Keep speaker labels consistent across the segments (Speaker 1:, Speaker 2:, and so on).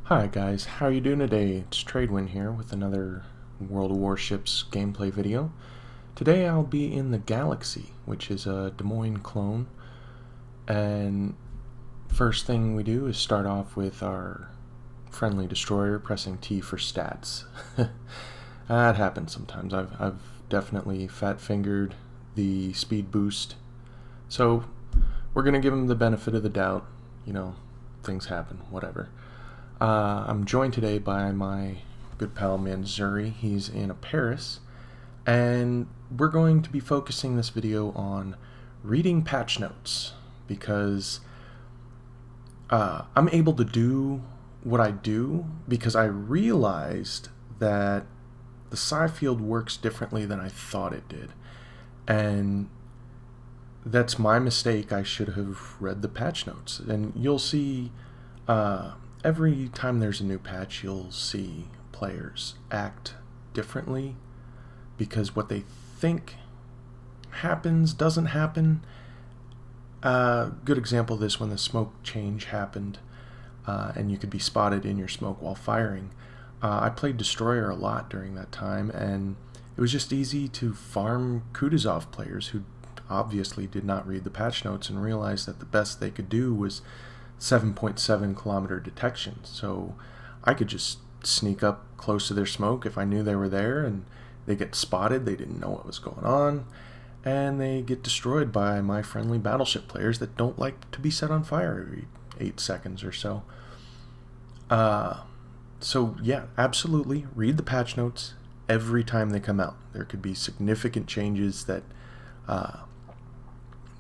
Speaker 1: Hi guys, how are you doing today? It's Tradewin here with another World of Warships gameplay video. Today I'll be in the Galaxy, which is a Des Moines clone, and first thing we do is start off with our friendly destroyer pressing T for stats. That happens sometimes. I've definitely fat-fingered the speed boost, so we're gonna give him the benefit of the doubt. You know, things happen, whatever. I'm joined today by my good pal Manzuri. He's in Paris, and we're going to be focusing this video on reading patch notes because I'm able to do what I do because I realized that the psi field works differently than I thought it did, and that's my mistake. I should have read the patch notes, and you'll see every time there's a new patch, you'll see players act differently because what they think happens doesn't happen. Good example of this: when the smoke change happened, and you could be spotted in your smoke while firing. I played Destroyer a lot during that time, and it was just easy to farm Kutuzov players who obviously did not read the patch notes and realized that the best they could do was 7.7 kilometer detection. So I could just sneak up close to their smoke if I knew they were there, and they get spotted, they didn't know what was going on, and they get destroyed by my friendly battleship players that don't like to be set on fire every 8 seconds or so. So yeah, absolutely read the patch notes every time they come out. There could be significant changes that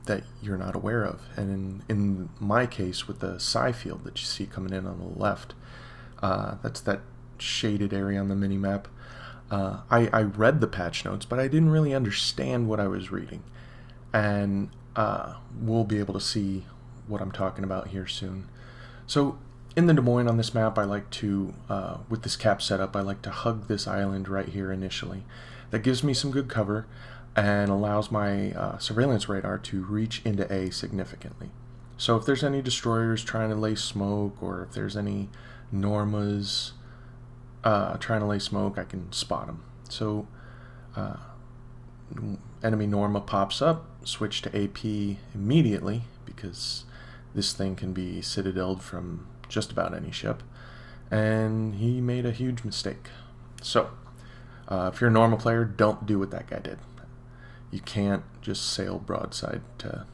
Speaker 1: that you're not aware of. And in my case, with the psi field that you see coming in on the left, that's that shaded area on the mini-map. I read the patch notes, but I didn't really understand what I was reading. And we'll be able to see what I'm talking about here soon. So in the Des Moines on this map, I like to, with this cap setup, I like to hug this island right here initially. That gives me some good cover and allows my surveillance radar to reach into A significantly. So if there's any destroyers trying to lay smoke, or if there's any Normas trying to lay smoke, I can spot them. So enemy Norma pops up, switch to AP immediately, because this thing can be citadeled from just about any ship, and he made a huge mistake. So if you're a normal player, don't do what that guy did. You can't just sail broadside to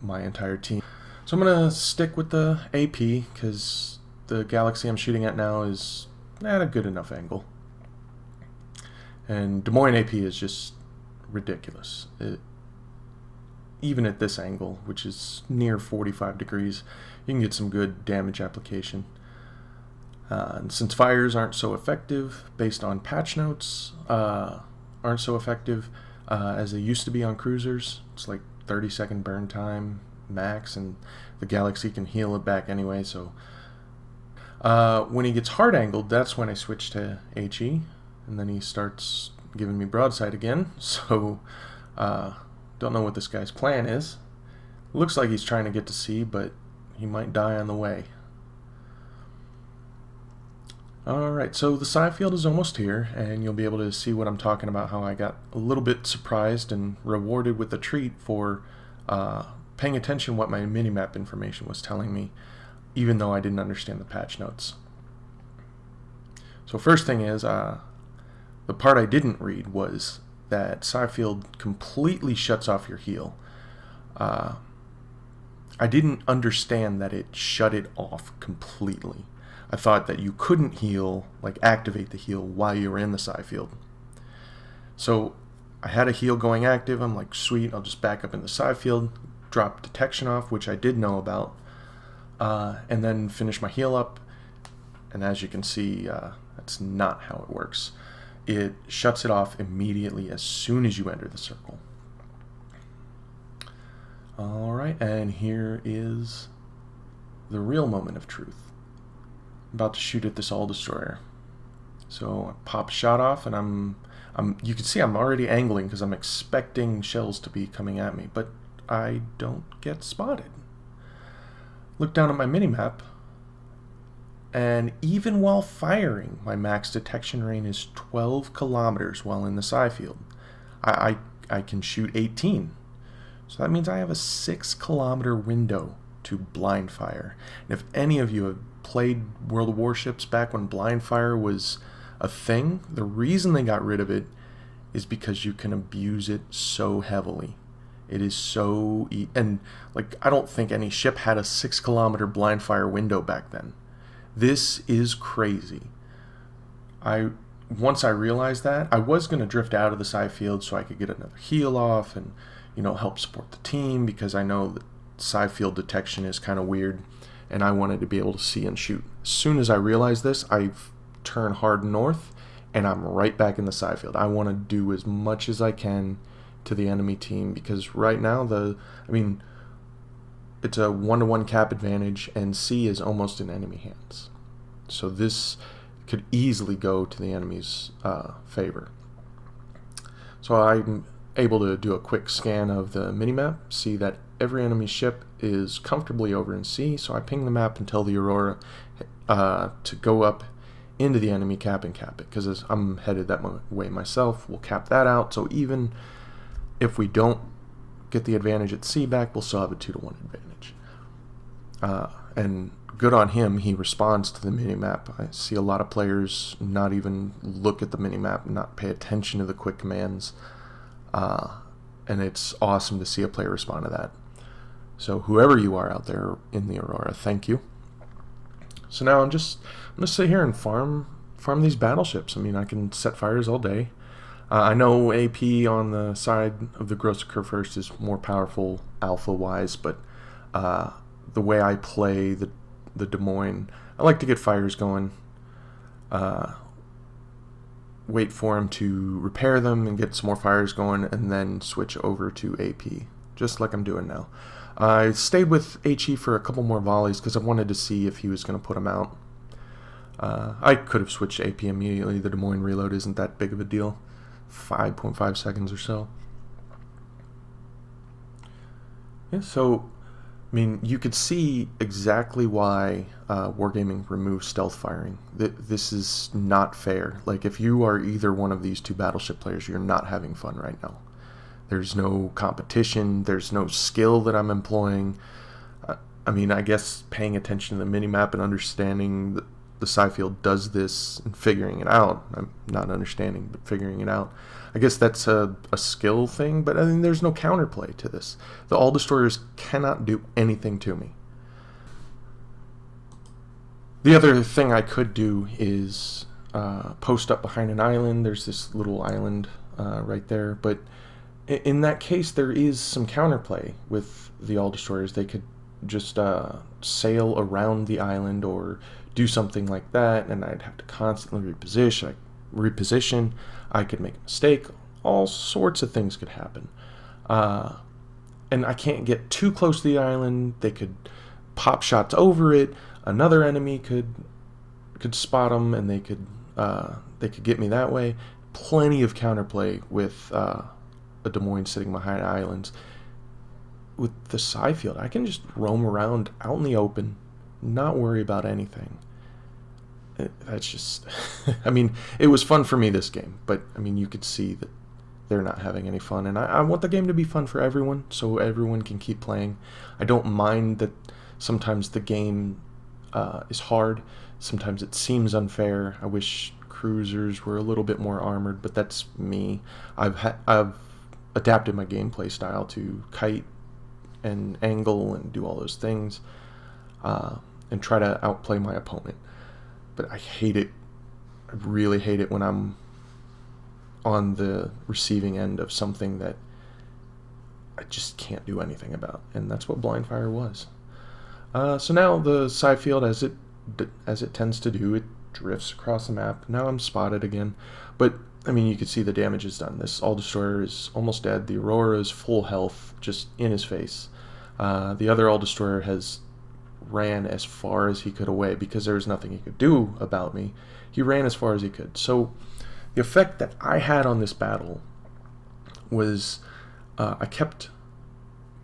Speaker 1: my entire team. So I'm going to stick with the AP because the Galaxy I'm shooting at now is at a good enough angle. And Des Moines AP is just ridiculous. Even at this angle, which is near 45 degrees, you can get some good damage application. And since fires aren't so effective, based on patch notes, aren't so effective as they used to be on cruisers, it's like 30-second burn time max, and the Galaxy can heal it back anyway. So when he gets hard angled, that's when I switch to HE, and then he starts giving me broadside again. So don't know what this guy's plan is. Looks like he's trying to get to sea, but he might die on the way. Alright, so the psi field is almost here, and you'll be able to see what I'm talking about, how I got a little bit surprised and rewarded with a treat for paying attention to what my minimap information was telling me, even though I didn't understand the patch notes. So first thing is, the part I didn't read was that psi field completely shuts off your heal. I didn't understand that it shut it off completely. I thought that you couldn't heal, like activate the heal while you were in the psi field. So I had a heal going active. I'm like, sweet, I'll just back up in the psi field, drop detection off, which I did know about, and then finish my heal up. And as you can see, that's not how it works. It shuts it off immediately as soon as you enter the circle. Alright, and here is the real moment of truth. I'm about to shoot at this all-destroyer. So I pop a shot off, and you can see I'm already angling because I'm expecting shells to be coming at me, but I don't get spotted. Look down at my minimap, And even while firing, my max detection range is 12 kilometers while in the psi field. I can shoot 18. So that means I have a 6-kilometer window to Blindfire. And if any of you have played World of Warships back when Blindfire was a thing, the reason they got rid of it is because you can abuse it so heavily. It is so... and, like, I don't think any ship had a 6-kilometer Blindfire window back then. This is crazy. Once I realized that, I was going to drift out of the psi field so I could get another heal off and, help support the team, because I know that psi field detection is kind of weird, and I wanted to be able to see and shoot. As soon as I realized this, I've turned hard north, and I'm right back in the psi field. I want to do as much as I can to the enemy team, because right now, it's a 1-to-1 cap advantage, and C is almost in enemy hands. So this could easily go to the enemy's favor. So I'm able to do a quick scan of the minimap, see that every enemy ship is comfortably over in C, so I ping the map and tell the Aurora to go up into the enemy cap and cap it, because I'm headed that way myself. We'll cap that out, so even if we don't get the advantage at C back, we'll still have a 2-to-1 advantage. And good on him, he responds to the minimap. I see a lot of players not even look at the minimap, not pay attention to the quick commands. And it's awesome to see a player respond to that. So whoever you are out there in the Aurora, thank you. So now I'm gonna sit here and farm these battleships. I can set fires all day. I know AP on the side of the Grosser First is more powerful alpha-wise, but the way I play the Des Moines, I like to get fires going, wait for him to repair them and get some more fires going, and then switch over to AP, just like I'm doing now. I stayed with HE for a couple more volleys because I wanted to see if he was going to put them out. I could have switched AP immediately. The Des Moines reload isn't that big of a deal. 5.5 seconds or so. Yeah, so you could see exactly why Wargaming removed stealth firing. This is not fair. Like, if you are either one of these two battleship players, you're not having fun right now. There's no competition. There's no skill that I'm employing. I guess paying attention to the minimap and understanding the psi field does this and figuring it out. I'm not understanding, but figuring it out. I guess that's a skill thing, but there's no counterplay to this. The all-destroyers cannot do anything to me. The other thing I could do is post up behind an island. There's this little island right there, but in that case, there is some counterplay with the all-destroyers. They could just sail around the island or do something like that, and I'd have to constantly reposition. I could make a mistake. All sorts of things could happen. And I can't get too close to the island. They could pop shots over it. Another enemy could spot them, and they could get me that way. Plenty of counterplay with a Des Moines sitting behind islands. With the psi field, I can just roam around out in the open, not worry about anything. That's just... it was fun for me this game, but, you could see that they're not having any fun, and I want the game to be fun for everyone, so everyone can keep playing. I don't mind that sometimes the game is hard, sometimes it seems unfair. I wish cruisers were a little bit more armored, but that's me. I've adapted my gameplay style to kite and angle and do all those things, and try to outplay my opponent. But I hate it. I really hate it when I'm on the receiving end of something that I just can't do anything about, and that's what Blindfire was. So now the psi field, as it tends to do, it drifts across the map. Now I'm spotted again, but you can see the damage is done. This all-destroyer is almost dead. The Aurora is full health, just in his face. The other all-destroyer has ran as far as he could away because there was nothing he could do about me. He ran as far as he could. So the effect that I had on this battle was I kept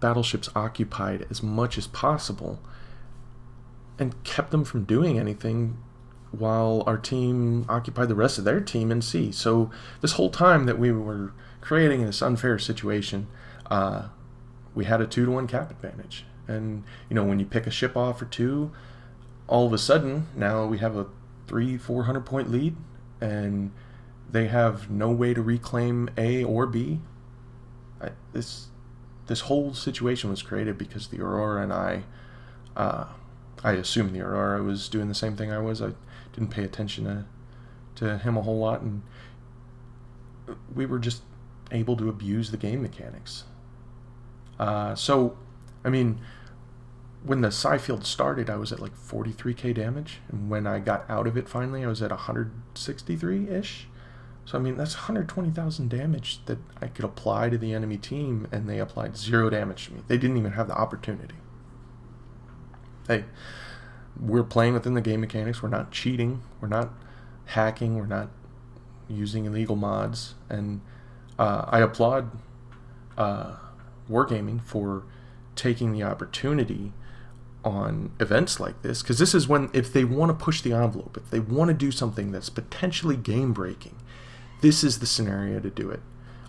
Speaker 1: battleships occupied as much as possible, and kept them from doing anything while our team occupied the rest of their team in C. So this whole time that we were creating this unfair situation, we had a 2-to-1 cap advantage. And, when you pick a ship off or two, all of a sudden, now we have a 300-400 point lead, and they have no way to reclaim A or B. This whole situation was created because the Aurora and I assume the Aurora was doing the same thing I was. I didn't pay attention to him a whole lot, and we were just able to abuse the game mechanics. So, I mean, when the Psi field started, I was at like 43k damage, and when I got out of it finally, I was at 163-ish. So, I mean, that's 120,000 damage that I could apply to the enemy team, and they applied 0 damage to me. They didn't even have the opportunity. Hey, we're playing within the game mechanics. We're not cheating. We're not hacking. We're not using illegal mods. And I applaud Wargaming for taking the opportunity on events like this, because this is when, if they want to push the envelope, if they want to do something that's potentially game breaking, this is the scenario to do it.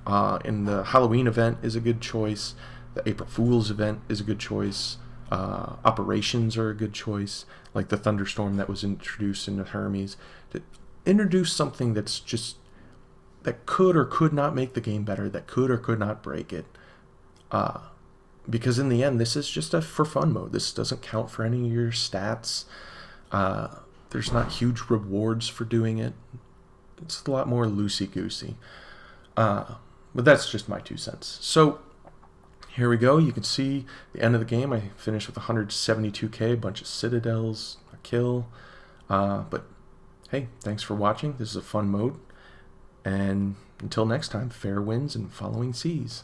Speaker 1: And the Halloween event is a good choice. The April Fool's event is a good choice. Operations are a good choice, like the Thunderstorm that was introduced into Hermes. To introduce something that's just, that could or could not make the game better, that could or could not break it. Because in the end, this is just a for fun mode. This doesn't count for any of your stats. There's not huge rewards for doing it. It's a lot more loosey-goosey. But that's just my 2 cents. So here we go. You can see the end of the game. I finished with 172k, a bunch of citadels, a kill. But hey, thanks for watching. This is a fun mode. And until next time, fair winds and following seas.